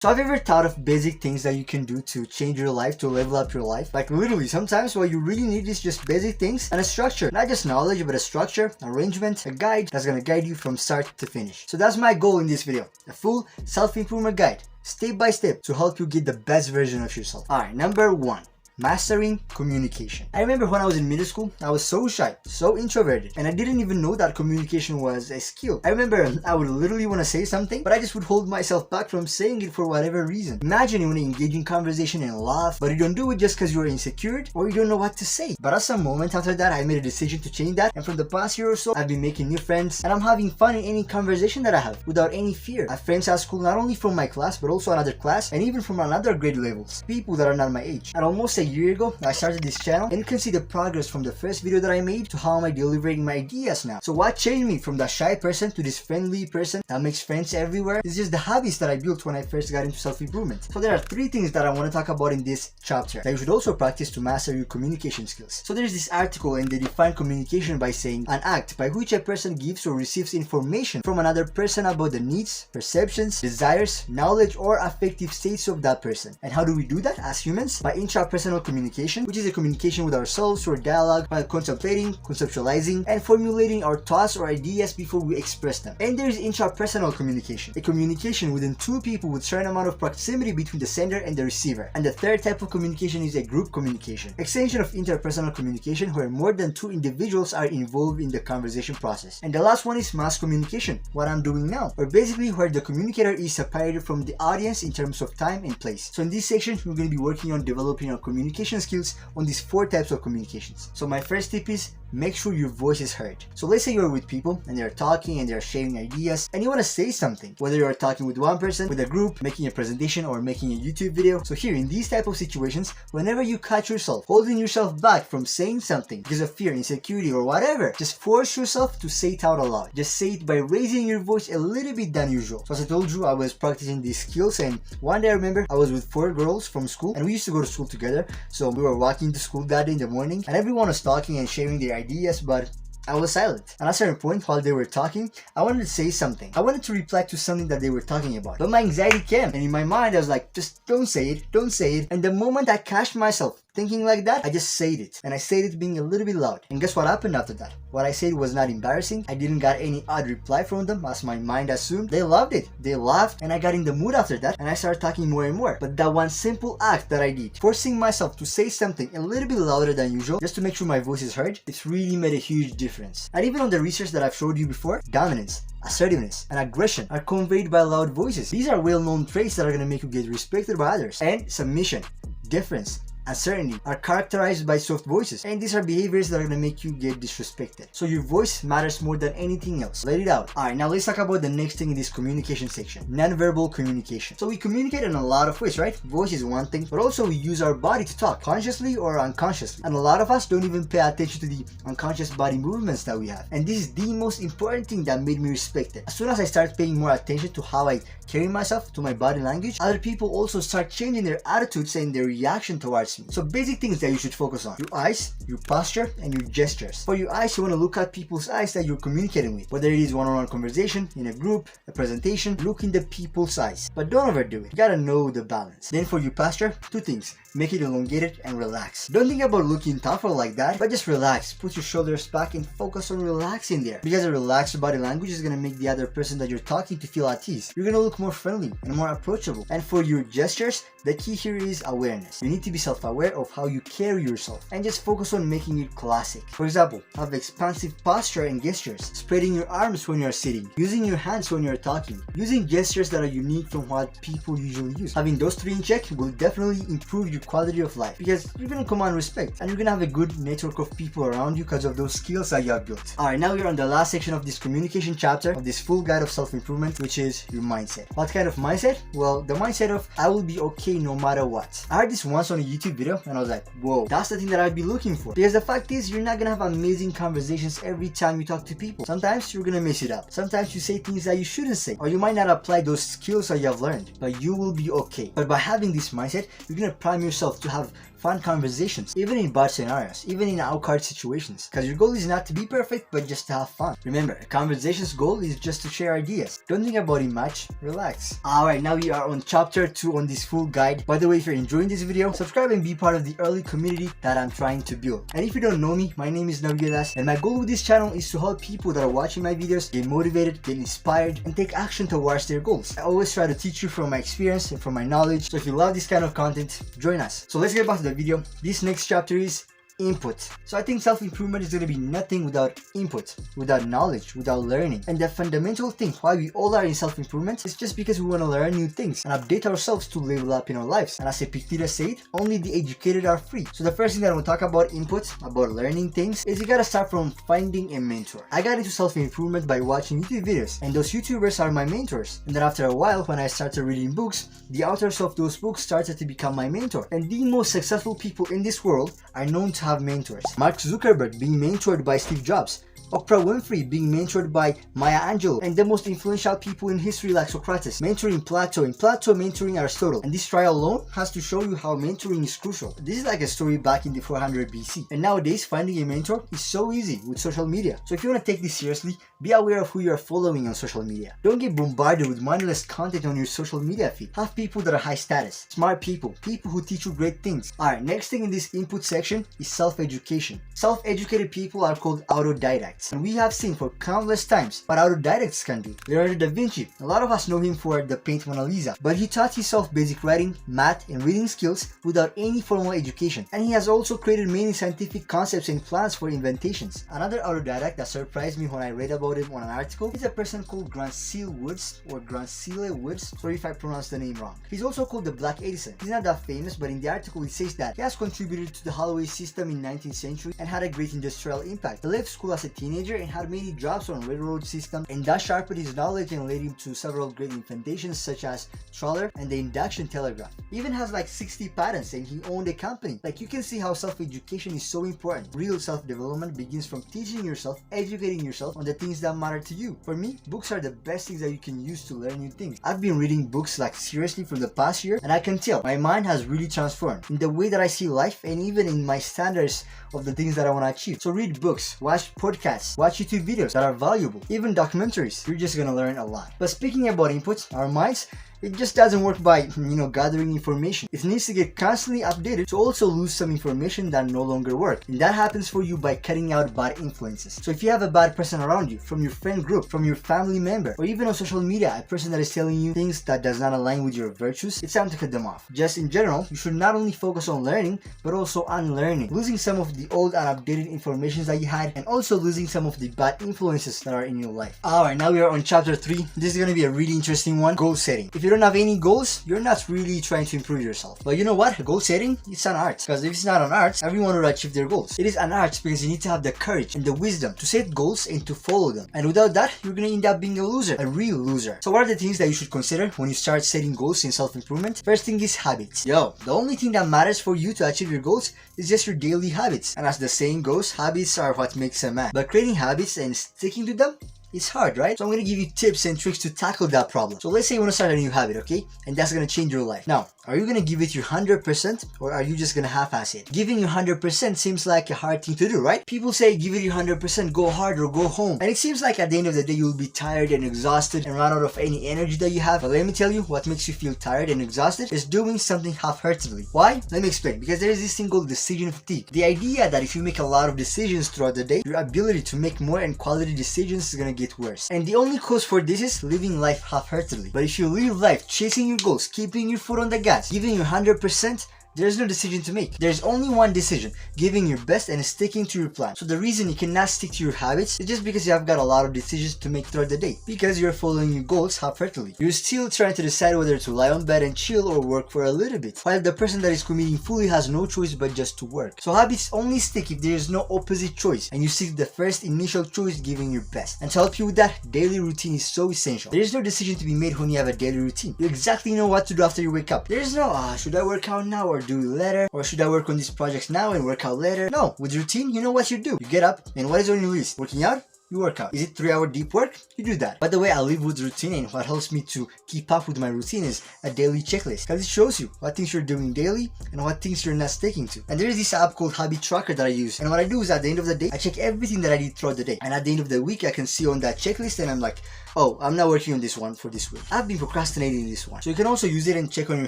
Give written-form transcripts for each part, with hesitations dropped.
So have you ever thought of basic things that you can do to change your life, to level up your life? Like literally, sometimes what you really need is just basic things and a structure. Not just knowledge, but a structure, arrangement, a guide that's gonna guide you from start to finish. So that's my goal in this video. A full self-improvement guide, step by step, to help you get the best version of yourself. Alright, number 1. Mastering communication. I remember when I was in middle school, I was so shy, so introverted, and I didn't even know that communication was a skill. I remember I would literally want to say something, but I just would hold myself back from saying it for whatever reason. Imagine you want to engage in conversation and laugh, but you don't do it just because you're insecure or you don't know what to say. But at some moment after that, I made a decision to change that, and from the past year or so, I've been making new friends, and I'm having fun in any conversation that I have without any fear. I have friends at school not only from my class, but also another class, and even from another grade levels, people that are not my age. And almost a year ago, I started this channel, and you can see the progress from the first video that I made to how am I delivering my ideas now. So what changed me from that shy person to this friendly person that makes friends everywhere? It's just the habits that I built when I first got into self-improvement. So there are 3 things that I want to talk about in this chapter that you should also practice to master your communication skills. So there's this article, and they define communication by saying an act by which a person gives or receives information from another person about the needs, perceptions, desires, knowledge, or affective states of that person. And how do we do that as humans? By intrapersonal communication, which is a communication with ourselves or dialogue while contemplating, conceptualizing, and formulating our thoughts or ideas before we express them. And there is intrapersonal communication, a communication within 2 people with certain amount of proximity between the sender and the receiver. And the third type of communication is a group communication, extension of interpersonal communication where more than 2 individuals are involved in the conversation process. And the last one is mass communication, what I'm doing now, or basically where the communicator is separated from the audience in terms of time and place. So in this section, we're going to be working on developing our communication skills on these 4 types of communications. So my first tip is make sure your voice is heard. So let's say you're with people and they're talking and they're sharing ideas and you want to say something, whether you're talking with one person, with a group, making a presentation, or making a YouTube video. So here in these type of situations, whenever you catch yourself holding yourself back from saying something because of fear, insecurity, or whatever, just force yourself to say it out aloud. Just say it by raising your voice a little bit than usual. So as I told you, I was practicing these skills, and one day I remember I was with 4 girls from school, and we used to go to school together. So we were walking to school that day in the morning, and everyone was talking and sharing their ideas, but I was silent. And at a certain point while they were talking, I wanted to say something. I wanted to reply to something that they were talking about. But my anxiety came, and in my mind I was like, just don't say it, don't say it. And the moment I catch myself thinking like that, I just said it. And I said it being a little bit loud. And guess what happened after that? What I said was not embarrassing. I didn't get any odd reply from them as my mind assumed. They loved it. They laughed, and I got in the mood after that, and I started talking more and more. But that one simple act that I did, forcing myself to say something a little bit louder than usual just to make sure my voice is heard, it's really made a huge difference. And even on the research that I've showed you before, dominance, assertiveness, and aggression are conveyed by loud voices. These are well-known traits that are going to make you get respected by others. And submission, deference, uncertainty are characterized by soft voices, and these are behaviors that are going to make you get disrespected. So your voice matters more than anything else. Let it out. Alright, now let's talk about the next thing in this communication section, non-verbal communication. So we communicate in a lot of ways, right? Voice is one thing, but also we use our body to talk, consciously or unconsciously. And a lot of us don't even pay attention to the unconscious body movements that we have. And this is the most important thing that made me respected. As soon as I start paying more attention to how I carry myself, to my body language, other people also start changing their attitudes and their reaction towards me. So basic things that you should focus on: your eyes, your posture, and your gestures. For your eyes, you want to look at people's eyes that you're communicating with. Whether it is one-on-one conversation, in a group, a presentation, look in the people's eyes. But don't overdo it. You gotta know the balance. Then for your posture, 2 things. Make it elongated and relax. Don't think about looking tougher like that, but just relax. Put your shoulders back and focus on relaxing there. Because a relaxed body language is gonna make the other person that you're talking to feel at ease. You're gonna look more friendly and more approachable. And for your gestures, the key here is awareness. You need to be self-aware of how you carry yourself and just focus on making it classic. For example, have expansive posture and gestures, spreading your arms when you're sitting, using your hands when you're talking, using gestures that are unique from what people usually use. Having those 3 in check will definitely improve your quality of life, because you're gonna command respect and you're gonna have a good network of people around you because of those skills that you have built. Alright, now we're on the last section of this communication chapter of this full guide of self-improvement, which is your mindset. What kind of mindset? Well, the mindset of I will be okay no matter what. I heard this once on a YouTube video and I was like, whoa, that's the thing that I'd be looking for. Because the fact is, you're not gonna have amazing conversations every time you talk to people. Sometimes you're gonna mess it up. Sometimes you say things that you shouldn't say, or you might not apply those skills that you have learned, but you will be okay. But by having this mindset, you're gonna prime yourself to have fun conversations, even in bad scenarios, even in awkward situations. Because your goal is not to be perfect, but just to have fun. Remember, a conversation's goal is just to share ideas. Don't think about it much, relax. Alright, now we are on chapter 2 on this full guide. By the way, if you're enjoying this video, subscribe and be part of the early community that I'm trying to build. And if you don't know me, my name is Navigadas, and my goal with this channel is to help people that are watching my videos get motivated, get inspired, and take action towards their goals. I always try to teach you from my experience and from my knowledge, so if you love this kind of content, join us. So let's get back to the video. This next chapter is input. So I think self-improvement is going to be nothing without input, without knowledge, without learning. And the fundamental thing why we all are in self-improvement is just because we want to learn new things and update ourselves to level up in our lives. And as Epictetus said, only the educated are free. So the first thing that I want to talk about input, about learning things, is you gotta start from finding a mentor. I got into self-improvement by watching YouTube videos, and those YouTubers are my mentors. And then after a while, when I started reading books, the authors of those books started to become my mentor. And the most successful people in this world are known to have mentors. Mark Zuckerberg being mentored by Steve Jobs, Oprah Winfrey being mentored by Maya Angelou, and the most influential people in history like Socrates mentoring Plato, and Plato mentoring Aristotle. And this trial alone has to show you how mentoring is crucial. This is like a story back in the 400 BC. And nowadays, finding a mentor is so easy with social media. So if you want to take this seriously, be aware of who you are following on social media. Don't get bombarded with mindless content on your social media feed. Have people that are high status, smart people, people who teach you great things. Alright, next thing in this input section is self-education. Self-educated people are called autodidacts. And we have seen for countless times what autodidacts can do. Leonardo da Vinci, a lot of us know him for the Paint Mona Lisa, but he taught himself basic writing, math, and reading skills without any formal education. And he has also created many scientific concepts and plans for inventions. Another autodidact that surprised me when I read about him on an article is a person called Grancile Woods, or Grancile Woods, sorry if I pronounced the name wrong. He's also called the Black Edison. He's not that famous, but in the article it says that he has contributed to the Holloway system in 19th century and had a great industrial impact. He left school as a teenager and had many jobs on railroad system, and that sharpened his knowledge and led him to several great inventions such as trawler and the induction telegraph. He even has like 60 patents, and he owned a company. Like, you can see how self-education is so important. Real self-development begins from teaching yourself, educating yourself on the things that matter to you. For me, books are the best things that you can use to learn new things. I've been reading books like seriously for the past year, and I can tell my mind has really transformed in the way that I see life and even in my standards of the things that I want to achieve. So read books, watch podcasts, watch YouTube videos that are valuable, even documentaries. You're just gonna learn a lot. But speaking about input, our minds, it just doesn't work by, gathering information. It needs to get constantly updated to also lose some information that no longer work. And that happens for you by cutting out bad influences. So if you have a bad person around you, from your friend group, from your family member, or even on social media, a person that is telling you things that does not align with your virtues, it's time to cut them off. Just in general, you should not only focus on learning, but also unlearning. Losing some of the old and updated information that you had, and also losing some of the bad influences that are in your life. Alright, now we are on chapter 3. This is gonna be a really interesting one. Goal setting. If you don't have any goals, you're not really trying to improve yourself. But you know what? Goal setting, it's an art. Because if it's not an art, everyone will achieve their goals. It is an art because you need to have the courage and the wisdom to set goals and to follow them. And without that, you're gonna end up being a loser, a real loser. So what are the things that you should consider when you start setting goals in self-improvement? First thing is habits. The only thing that matters for you to achieve your goals is just your daily habits. And as the saying goes, habits are what makes a man. But creating habits and sticking to them, it's hard, right? So I'm gonna give you tips and tricks to tackle that problem. So let's say you wanna start a new habit, okay? And that's gonna change your life. Now, are you gonna give it your 100% or are you just gonna half-ass it? Giving your 100% seems like a hard thing to do, right? People say give it your 100%, go hard or go home. And it seems like at the end of the day you'll be tired and exhausted and run out of any energy that you have. But let me tell you, what makes you feel tired and exhausted is doing something half-heartedly. Why? Let me explain. Because there is this thing called decision fatigue. The idea that if you make a lot of decisions throughout the day, your ability to make more and quality decisions is gonna get worse. And the only cause for this is living life half-heartedly. But if you live life chasing your goals, keeping your foot on the gas, giving your 100%, there's no decision to make. There's only one decision: giving your best and sticking to your plan. So the reason you cannot stick to your habits is just because you have got a lot of decisions to make throughout the day, because you're following your goals half-heartedly. You're still trying to decide whether to lie on bed and chill or work for a little bit, while the person that is committing fully has no choice but just to work. So habits only stick if there is no opposite choice and you seek the first initial choice, giving your best. And to help you with that, daily routine is so essential. There is no decision to be made when you have a daily routine. You exactly know what to do after you wake up. There is no, should I work out now or do it later? Or should I work on these projects now and work out later? No, with routine, you know what you do. You get up, and what is on your list? Working out? You work out. Is it 3-hour deep work? You do that. By the way, I live with routine, and what helps me to keep up with my routine is a daily checklist, because it shows you what things you're doing daily and what things you're not sticking to. And there is this app called Habit Tracker that I use, and what I do is at the end of the day, I check everything that I did throughout the day, and at the end of the week, I can see on that checklist, and I'm like, oh, I'm not working on this one for this week. I've been procrastinating this one. So you can also use it and check on your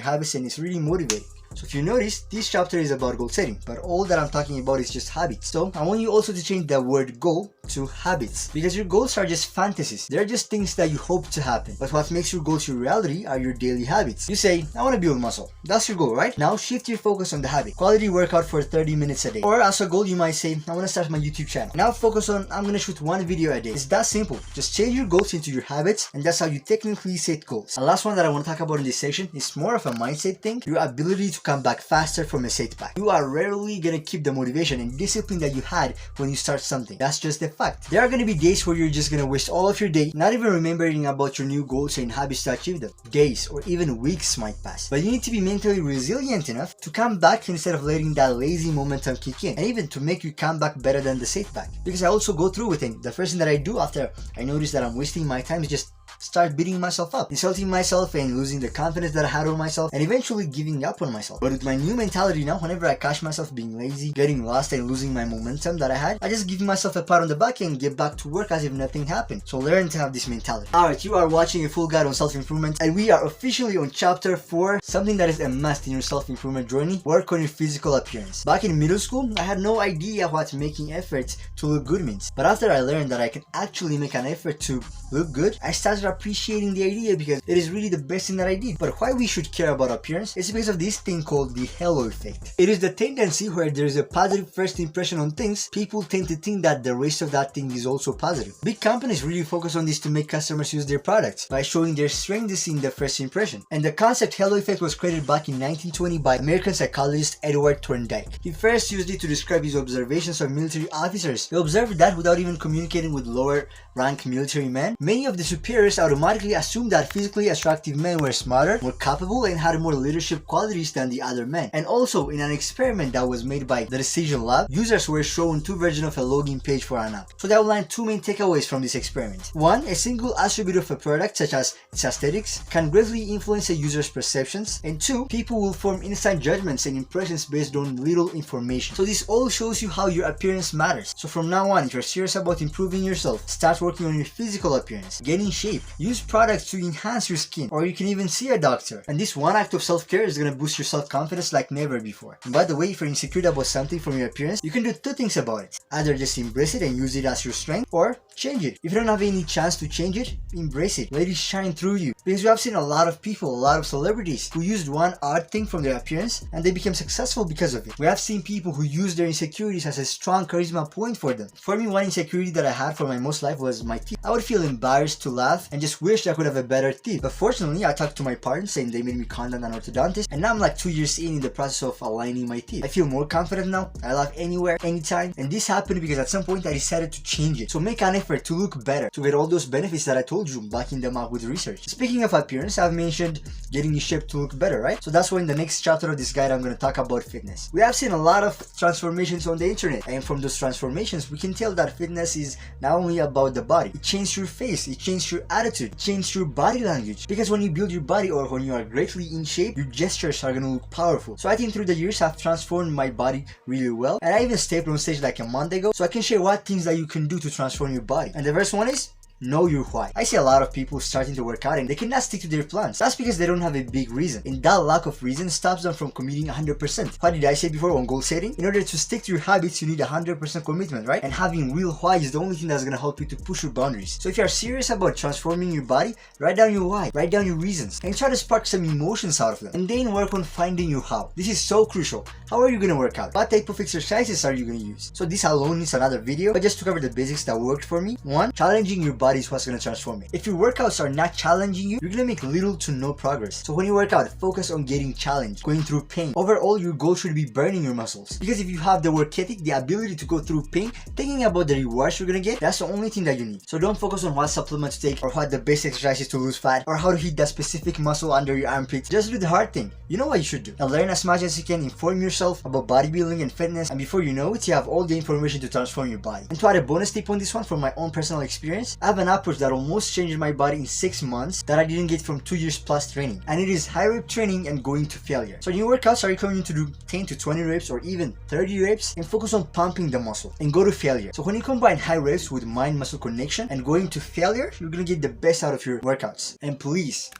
habits, and it's really motivating. So if you notice, this chapter is about goal setting, but all that I'm talking about is just habits. So I want you also to change the word goal to habits, because your goals are just fantasies. They're just things that you hope to happen. But what makes your goals your reality are your daily habits. You say, I want to build muscle. That's your goal, right? Now shift your focus on the habit. Quality workout for 30 minutes a day. Or as a goal, you might say, I want to start my YouTube channel. Now focus on, I'm going to shoot one video a day. It's that simple. Just change your goals into your habits, and that's how you technically set goals. The last one that I want to talk about in this section is more of a mindset thing. Your ability to come back faster from a setback. You are rarely gonna keep the motivation and discipline that you had when you start something. That's just a fact. There are gonna be days where you're just gonna waste all of your day not even remembering about your new goals and habits to achieve them. Days or even weeks might pass. But you need to be mentally resilient enough to come back instead of letting that lazy momentum kick in, and even to make you come back better than the setback. Because I also go through with it. The first thing that I do after I notice that I'm wasting my time is just start beating myself up, insulting myself and losing the confidence that I had on myself, and eventually giving up on myself. But with my new mentality now, whenever I catch myself being lazy, getting lost and losing my momentum that I had, I just give myself a pat on the back and get back to work as if nothing happened. So learn to have this mentality. Alright, you are watching a full guide on self-improvement, and we are officially on chapter 4, something that is a must in your self-improvement journey: work on your physical appearance. Back in middle school, I had no idea what making efforts to look good means. But after I learned that I can actually make an effort to look good, I started appreciating the idea because it is really the best thing that I did. But why we should care about appearance is because of this thing called the halo effect. It is the tendency where there is a positive first impression on things, people tend to think that the rest of that thing is also positive. Big companies really focus on this to make customers use their products by showing their strengths in the first impression. And the concept halo effect was created back in 1920 by American psychologist Edward Thorndike. He first used it to describe his observations of military officers. He observed that without even communicating with lower rank military men, many of the superiors automatically assumed that physically attractive men were smarter, more capable, and had more leadership qualities than the other men. And also, in an experiment that was made by the Decision Lab, users were shown 2 versions of a login page for an app. So they outlined 2 main takeaways from this experiment. 1. A single attribute of a product, such as its aesthetics, can greatly influence a user's perceptions. And 2. People will form instant judgments and impressions based on little information. So this all shows you how your appearance matters. So from now on, if you're serious about improving yourself, start working on your physical appearance, get in shape, use products to enhance your skin, or you can even see a doctor. And this one act of self-care is gonna boost your self-confidence like never before. And by the way, if you're insecure about something from your appearance, you can do 2 things about it. Either just embrace it and use it as your strength, or change it. If you don't have any chance to change it, embrace it. Let it shine through you. Because we have seen a lot of people, a lot of celebrities who used one odd thing from their appearance and they became successful because of it. We have seen people who use their insecurities as a strong charisma point for them. For me, one insecurity that I had for my most life was my teeth. I would feel embarrassed to laugh and just wish I could have a better teeth. But fortunately, I talked to my parents and they made me contact an orthodontist, and now I'm like 2 years in the process of aligning my teeth. I feel more confident now. I laugh anywhere, anytime, and this happened because at some point I decided to change it. So make an effort to look better, to get all those benefits that I told you, backing them up with research. Speaking of appearance, I've mentioned getting in shape to look better, right? So that's why in the next chapter of this guide I'm going to talk about fitness. We have seen a lot of transformations on the internet, and from those transformations we can tell that fitness is not only about the body. It changed your face, it changed your attitude, it changed your body language. Because when you build your body, or when you are greatly in shape, your gestures are going to look powerful. So I think through the years I've transformed my body really well, and I even stepped on stage like a month ago, so I can share what things that you can do to transform your body. And the first one is know your why. I see a lot of people starting to work out and they cannot stick to their plans. That's because they don't have a big reason, and that lack of reason stops them from committing 100%. What did I say before on goal setting? In order to stick to your habits, you need 100% commitment, right? And having real why is the only thing that's gonna help you to push your boundaries. So if you are serious about transforming your body, write down your why, write down your reasons, and try to spark some emotions out of them. And then work on finding your how. This is so crucial. How are you gonna work out? What type of exercises are you gonna use? So this alone is another video, but just to cover the basics that worked for me. 1. Challenging your body body is what's gonna transform it. If your workouts are not challenging you, you're gonna make little to no progress. So when you work out, focus on getting challenged, going through pain. Overall, your goal should be burning your muscles. Because if you have the work ethic, the ability to go through pain, thinking about the rewards you're gonna get, that's the only thing that you need. So don't focus on what supplement to take or what the best exercise is to lose fat or how to hit that specific muscle under your armpit. Just do the hard thing. You know what you should do. And learn as much as you can, inform yourself about bodybuilding and fitness, and before you know it, you have all the information to transform your body. And to add a bonus tip on this one from my own personal experience, I have an approach that almost changed my body in 6 months that I didn't get from 2 years plus training. And it is high rep training and going to failure. So new workouts, I recommend you to do 10 to 20 reps or even 30 reps and focus on pumping the muscle and go to failure. So when you combine high reps with mind-muscle connection and going to failure, you're gonna get the best out of your workouts. And please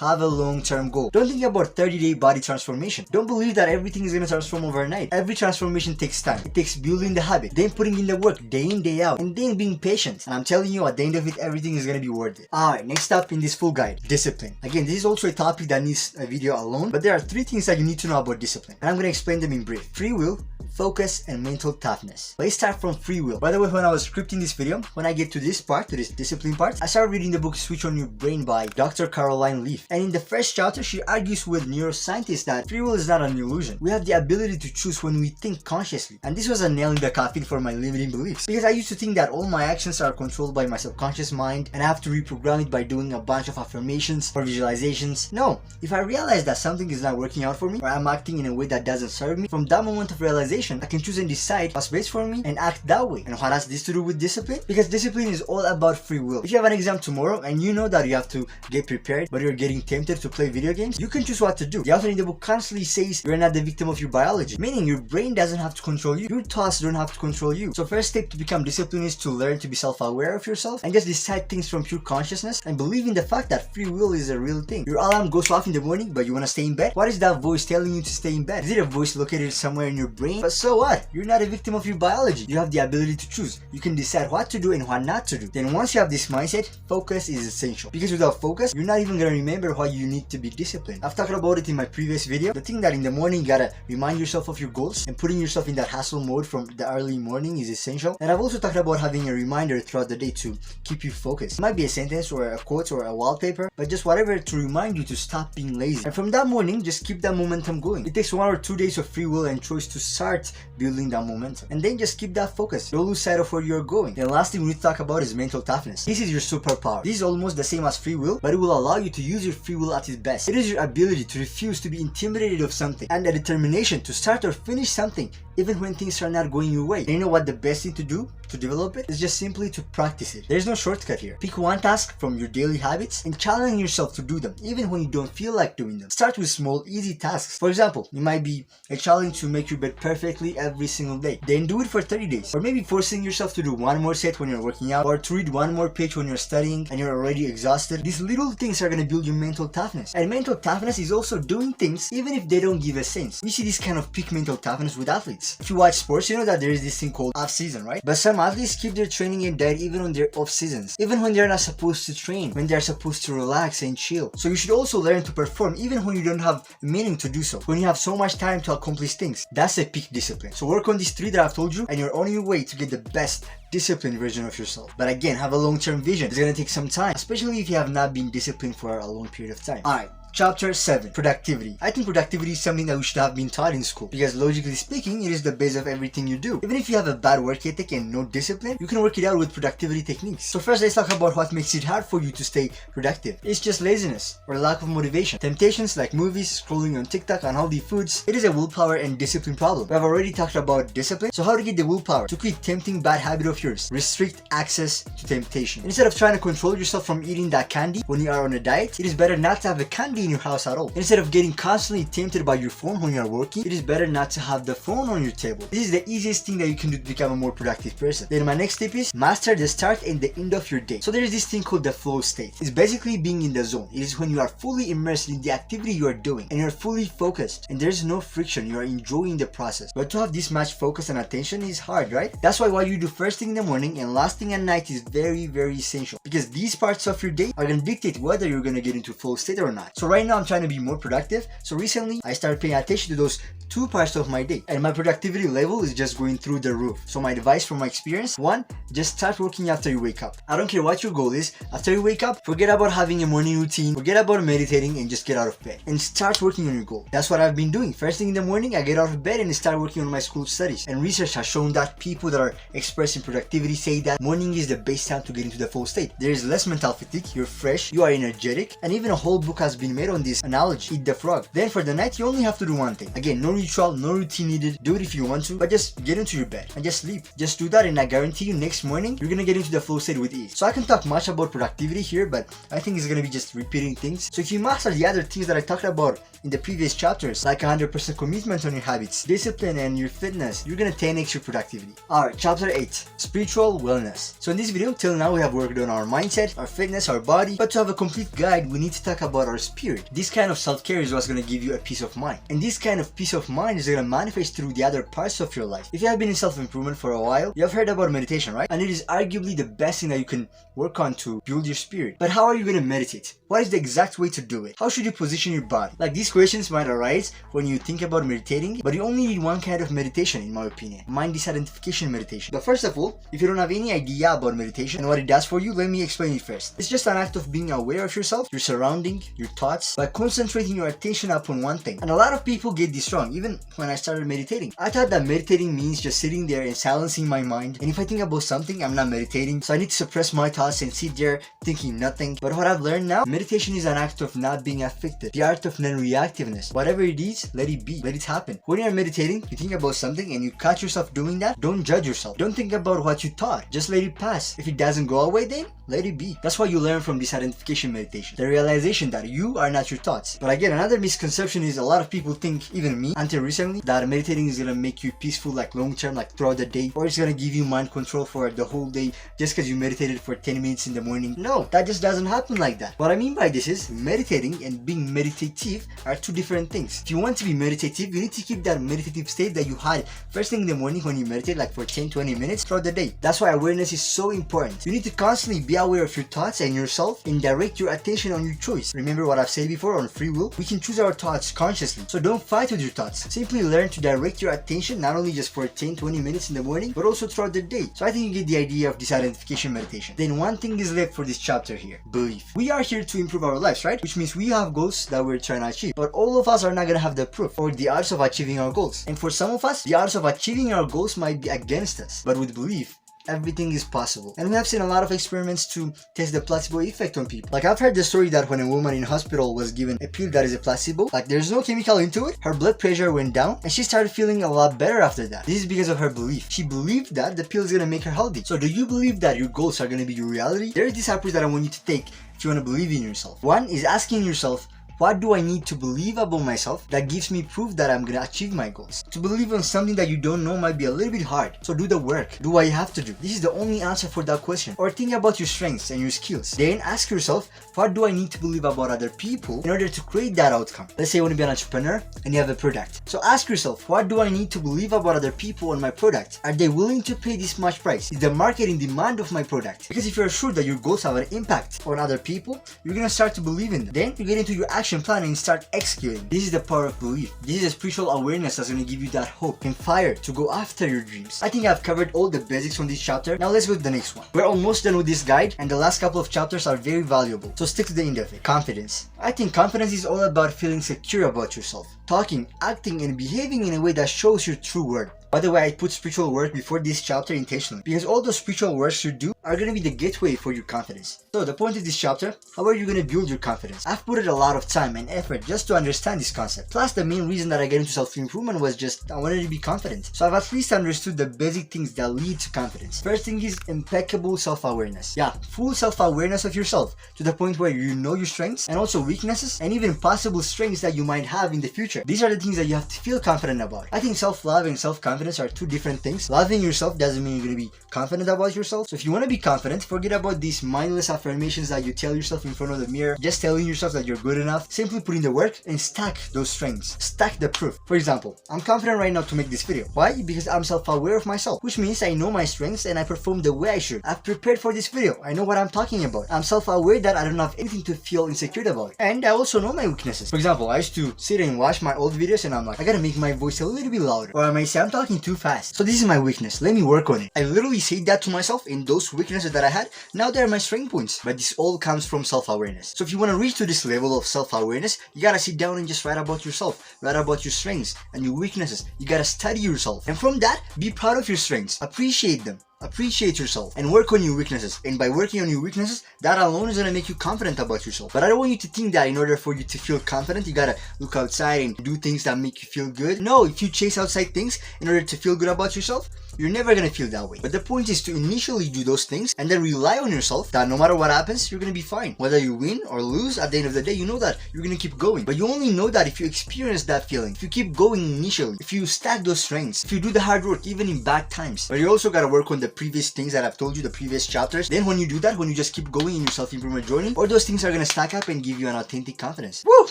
have a long-term goal. Don't think about 30-day body transformation. Don't believe that everything is gonna transform overnight. Every transformation takes time. It takes building the habit, then putting in the work day in, day out, and then being patient. And I'm telling you, at the end of it, everything is gonna be worth it. Alright, next up in this full guide, discipline. Again, this is also a topic that needs a video alone, but there are 3 things that you need to know about discipline. And I'm gonna explain them in brief. Free will, focus, and mental toughness. Let's start from free will. By the way, when I was scripting this video, when I get to this part, to this discipline part, I started reading the book Switch on Your Brain by Dr. Caroline Leaf. And in the first chapter, she argues with neuroscientists that free will is not an illusion. We have the ability to choose when we think consciously. And this was a nail in the coffin for my limiting beliefs. Because I used to think that all my actions are controlled by my subconscious mind and I have to reprogram it by doing a bunch of affirmations or visualizations. No, if I realize that something is not working out for me or I'm acting in a way that doesn't serve me, from that moment of realization, I can choose and decide what's best for me and act that way. And what has this to do with discipline? Because discipline is all about free will. If you have an exam tomorrow and you know that you have to get prepared, but you're getting tempted to play video games, you can choose what to do. The author in the book constantly says you're not the victim of your biology, meaning your brain doesn't have to control you. Your thoughts don't have to control you. So first step to become disciplined is to learn to be self-aware of yourself and just decide things from pure consciousness and believe in the fact that free will is a real thing. Your alarm goes off in the morning, but you want to stay in bed. What is that voice telling you to stay in bed? Is it a voice located somewhere in your brain? But so what? You're not a victim of your biology. You have the ability to choose. You can decide what to do and what not to do. Then once you have this mindset, focus is essential. Because without focus, you're not even gonna remember why you need to be disciplined. I've talked about it in my previous video. The thing that in the morning you gotta remind yourself of your goals and putting yourself in that hustle mode from the early morning is essential. And I've also talked about having a reminder throughout the day to keep you focused. It might be a sentence or a quote or a wallpaper, but just whatever to remind you to stop being lazy. And from that morning, just keep that momentum going. It takes 1 or 2 days of free will and choice to start building that momentum. And then just keep that focus. Don't lose sight of where you're going. The last thing we need to talk about is mental toughness. This is your superpower. This is almost the same as free will, but it will allow you to use your free will at its best. It is your ability to refuse to be intimidated of something and a determination to start or finish something even when things are not going your way. And you know what the best thing to do to develop it is just simply to practice it. There's no shortcut here. Pick one task from your daily habits and challenge yourself to do them even when you don't feel like doing them. Start with small, easy tasks. For example, it might be a challenge to make your bed perfectly every single day. Then do it for 30 days. Or maybe forcing yourself to do 1 more set when you're working out or to read 1 more page when you're studying and you're already exhausted. These little things are going to build your mental toughness. And mental toughness is also doing things even if they don't give a sense. We see this kind of peak mental toughness with athletes. If you watch sports, you know that there is this thing called off season, right? But some athletes keep their training and diet even on their off seasons, even when they're not supposed to train, when they're supposed to relax and chill. So you should also learn to perform even when you don't have meaning to do so, when you have so much time to accomplish things. That's a peak discipline. So work on these 3 that I've told you and you're on your way to get the best disciplined version of yourself. But again, have a long-term vision. It's gonna take some time, especially if you have not been disciplined for a long period of time. Alright. Chapter 7. Productivity. I think productivity is something that we should have been taught in school because logically speaking, it is the base of everything you do. Even if you have a bad work ethic and no discipline, you can work it out with productivity techniques. So first, let's talk about what makes it hard for you to stay productive. It's just laziness or lack of motivation. Temptations like movies, scrolling on TikTok, unhealthy foods. It is a willpower and discipline problem. We have already talked about discipline. So how to get the willpower to quit tempting bad habit of yours? Restrict access to temptation. Instead of trying to control yourself from eating that candy when you are on a diet, it is better not to have a candy in your house at all. Instead of getting constantly tempted by your phone when you are working, it is better not to have the phone on your table. This is the easiest thing that you can do to become a more productive person. Then my next tip is master the start and the end of your day. So there is this thing called the flow state. It's basically being in the zone. It is when you are fully immersed in the activity you are doing and you're fully focused and there's no friction. You are enjoying the process. But to have this much focus and attention is hard, right? That's why what you do first thing in the morning and last thing at night is very, very essential because these parts of your day are going to dictate whether you're going to get into flow state or not. So right now I'm trying to be more productive. So recently I started paying attention to those 2 parts of my day, and my productivity level is just going through the roof. So my advice from my experience: 1, just start working after you wake up. I don't care what your goal is. After you wake up, forget about having a morning routine, forget about meditating, and just get out of bed and start working on your goal. That's what I've been doing. First thing in the morning, I get out of bed and start working on my school studies. And research has shown that people that are expressing productivity say that morning is the best time to get into the flow state. There is less mental fatigue, you're fresh, you are energetic, and even a whole book has been made on this analogy: eat the frog. Then for the night, you only have to do one thing. Again, no ritual, no routine needed. Do it if you want to, but just get into your bed and just sleep. Just do that, and I guarantee you next morning you're gonna get into the flow state with ease. So I can talk much about productivity here, but I think it's gonna be just repeating things. So if you master the other things that I talked about in the previous chapters, like 100% commitment on your habits, discipline, and your fitness, you're gonna 10x your productivity. Alright, chapter 8, spiritual wellness. So in this video, till now we have worked on our mindset, our fitness, our body, but to have a complete guide, we need to talk about our spirit. This kind of self-care is what's gonna give you a peace of mind. And this kind of peace of mind is gonna manifest through the other parts of your life. If you have been in self-improvement for a while, you have heard about meditation, right? And it is arguably the best thing that you can work on to build your spirit. But how are you gonna meditate? What is the exact way to do it? How should you position your body? Like, these questions might arise when you think about meditating, but you only need one kind of meditation, in my opinion: mind disidentification meditation. But first of all, if you don't have any idea about meditation and what it does for you, let me explain it first. It's just an act of being aware of yourself, your surrounding, your thoughts, by concentrating your attention upon one thing. And a lot of people get this wrong. Even when I started meditating, I thought that meditating means just sitting there and silencing my mind, and if I think about something, I'm not meditating, so I need to suppress my thoughts and sit there thinking nothing. But what I've learned now, meditation is an act of not being affected, the art of non-reactiveness. Whatever it is, let it be, let it happen. When you're meditating, you think about something and you catch yourself doing that, don't judge yourself. Don't think about what you thought, just let it pass. If it doesn't go away, then let it be. That's what you learn from this identification meditation, the realization that you are not your thoughts. But again, another misconception is a lot of people think, even me until recently, that meditating is gonna make you peaceful like long term, like throughout the day, or it's gonna give you mind control for the whole day just because you meditated for 10 minutes in the morning. No, that just doesn't happen like that. What I mean by this is, meditating and being meditative are 2 different things. If you want to be meditative, you need to keep that meditative state that you had first thing in the morning when you meditate, like for 10-20 minutes throughout the day. That's why awareness is so important. You need to constantly be aware of your thoughts and yourself and direct your attention on your choice. Remember what I've said before on free will? We can choose our thoughts consciously. So don't fight with your thoughts. Simply learn to direct your attention, not only just for 10-20 minutes in the morning, but also throughout the day. So I think you get the idea of this identification meditation. Then one thing is left for this chapter here: belief. We are here to improve our lives, right? Which means we have goals that we're trying to achieve. But all of us are not gonna have the proof or the odds of achieving our goals. And for some of us, the odds of achieving our goals might be against us. But with belief, everything is possible. And we have seen a lot of experiments to test the placebo effect on people. Like, I've heard the story that when a woman in hospital was given a pill that is a placebo, like there's no chemical into it, her blood pressure went down and she started feeling a lot better after that. This is because of her belief. She believed that the pill is gonna make her healthy. So do you believe that your goals are gonna be your reality? There are these approaches that I want you to take if you wanna believe in yourself. One is asking yourself, what do I need to believe about myself that gives me proof that I'm gonna achieve my goals? To believe on something that you don't know might be a little bit hard, so do the work. Do what you have to do. This is the only answer for that question. Or think about your strengths and your skills. Then ask yourself, what do I need to believe about other people in order to create that outcome? Let's say you want to be an entrepreneur and you have a product. So ask yourself, what do I need to believe about other people on my product? Are they willing to pay this much price? Is the market in demand of my product? Because if you're sure that your goals have an impact on other people, you're gonna start to believe in them. Then you get into your action plan and start executing. This is the power of belief. This is a spiritual awareness that's going to give you that hope and fire to go after your dreams. I think I've covered all the basics from this chapter. Now let's go to the next one. We're almost done with this guide, and the last couple of chapters are very valuable, so stick to the end of it. Confidence. I think confidence is all about feeling secure about yourself, talking, acting, and behaving in a way that shows your true worth. By the way, I put spiritual work before this chapter intentionally, because all those spiritual works you do are going to be the gateway for your confidence. So the point of this chapter, how are you going to build your confidence? I've put a lot of time and effort just to understand this concept. Plus, the main reason that I got into self-improvement was just I wanted to be confident. So I've at least understood the basic things that lead to confidence. First thing is impeccable self-awareness. Yeah, full self-awareness of yourself to the point where you know your strengths and also weaknesses and even possible strengths that you might have in the future. These are the things that you have to feel confident about. I think self-love and self-confidence confidence are two different things. Loving yourself doesn't mean you're gonna be confident about yourself. So if you wanna be confident, forget about these mindless affirmations that you tell yourself in front of the mirror, just telling yourself that you're good enough. Simply put in the work and stack those strengths. Stack the proof. For example, I'm confident right now to make this video. Why? Because I'm self-aware of myself, which means I know my strengths and I perform the way I should. I've prepared for this video. I know what I'm talking about. I'm self-aware that I don't have anything to feel insecure about. And I also know my weaknesses. For example, I used to sit and watch my old videos and I'm like, I gotta make my voice a little bit louder. Or I might say I'm talking too fast. So this is my weakness. Let me work on it. I literally say that to myself, and those weaknesses that I had, now they're my strength points. But this all comes from self-awareness. So if you want to reach to this level of self-awareness, you gotta sit down and just write about yourself. Write about your strengths and your weaknesses. You gotta study yourself. And from that, be proud of your strengths. Appreciate them. Appreciate yourself and work on your weaknesses. And by working on your weaknesses, that alone is gonna make you confident about yourself. But I don't want you to think that in order for you to feel confident, you gotta look outside and do things that make you feel good. No, if you chase outside things in order to feel good about yourself, you're never gonna feel that way. But the point is to initially do those things and then rely on yourself that no matter what happens, you're gonna be fine. Whether you win or lose, at the end of the day, you know that you're gonna keep going. But you only know that if you experience that feeling, if you keep going initially, if you stack those strengths, if you do the hard work even in bad times. But you also gotta work on the previous things that I've told you, the previous chapters. Then when you do that, when you just keep going in your self-improvement journey, all those things are gonna stack up and give you an authentic confidence. Woo!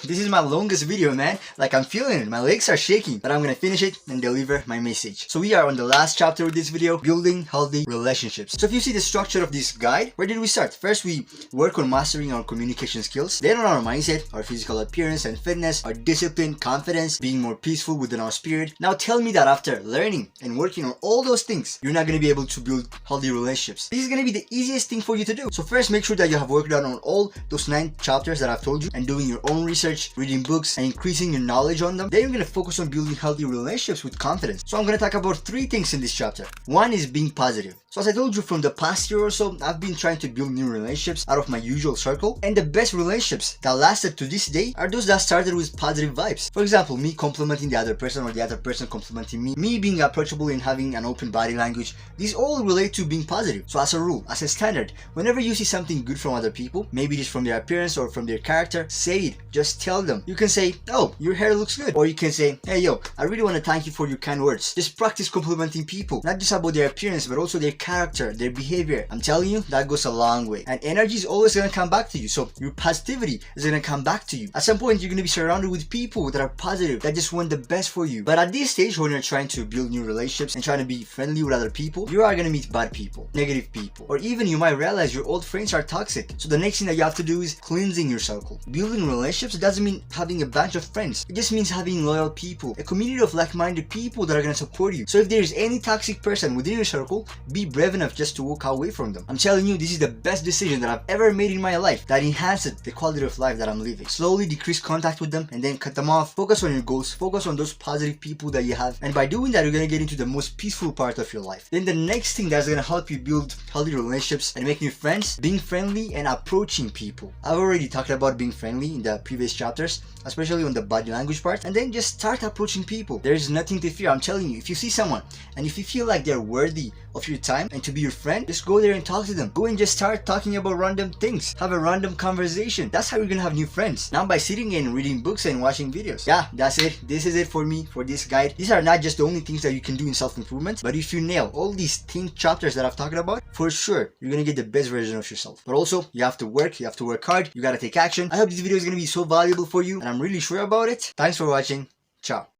This is my longest video, man. Like, I'm feeling it. My legs are shaking. But I'm gonna finish it and deliver my message. So we are on the last chapter of this video, building healthy relationships. So if you see the structure of this guide, where did we start? First, we work on mastering our communication skills. Then on our mindset, our physical appearance and fitness, our discipline, confidence, being more peaceful within our spirit. Now tell me that after learning and working on all those things, you're not gonna be able to build healthy relationships. This is gonna be the easiest thing for you to do. So first, make sure that you have worked on all those 9 chapters that I've told you and doing your own research, reading books and increasing your knowledge on them. Then you're gonna focus on building healthy relationships with confidence. So I'm gonna talk about 3 things in this chapter. One is being positive. So as I told you, from the past year or so, I've been trying to build new relationships out of my usual circle. And the best relationships that lasted to this day are those that started with positive vibes. For example, me complimenting the other person or the other person complimenting me being approachable and having an open body language. These all relate to being positive. So as a rule, as a standard, whenever you see something good from other people, maybe just from their appearance or from their character, say it. Just tell them. You can say, oh, your hair looks good. Or you can say, hey yo, I really want to thank you for your kind words. Just practice complimenting people. Not just about their appearance, but also their character, their behavior. I'm telling you, that goes a long way. And energy is always gonna come back to you. So your positivity is gonna come back to you. At some point, you're gonna be surrounded with people that are positive, that just want the best for you. But at this stage, when you're trying to build new relationships and trying to be friendly with other people, you are gonna meet bad people, negative people, or even you might realize your old friends are toxic. So the next thing that you have to do is cleansing your circle. Building relationships doesn't mean having a bunch of friends. It just means having loyal people, a community of like-minded people that are gonna support you. So if there is any toxic person within your circle, be brave enough just to walk away from them. I'm telling you, this is the best decision that I've ever made in my life that enhances the quality of life that I'm living. Slowly decrease contact with them and then cut them off. Focus on your goals, focus on those positive people that you have, and by doing that, you're gonna get into the most peaceful part of your life. Then the next thing that's gonna help you build healthy relationships and make new friends, being friendly and approaching people. I've already talked about being friendly in the previous chapters, especially on the body language part, and then just start approaching people. There's nothing to fear. I'm telling you, if you see someone and if you feel like they're worthy of your time and to be your friend, just go there and talk to them. Go and just start talking about random things. Have a random conversation. That's how you're gonna have new friends. Not by sitting and reading books and watching videos. Yeah, that's it. This is it for me, for this guide. These are not just the only things that you can do in self-improvement, but if you nail all these 10 chapters that I've talked about, for sure, you're gonna get the best version of yourself. But also, you have to work hard, you gotta take action. I hope this video is gonna be so valuable for you, and I'm really sure about it. Thanks for watching. Ciao.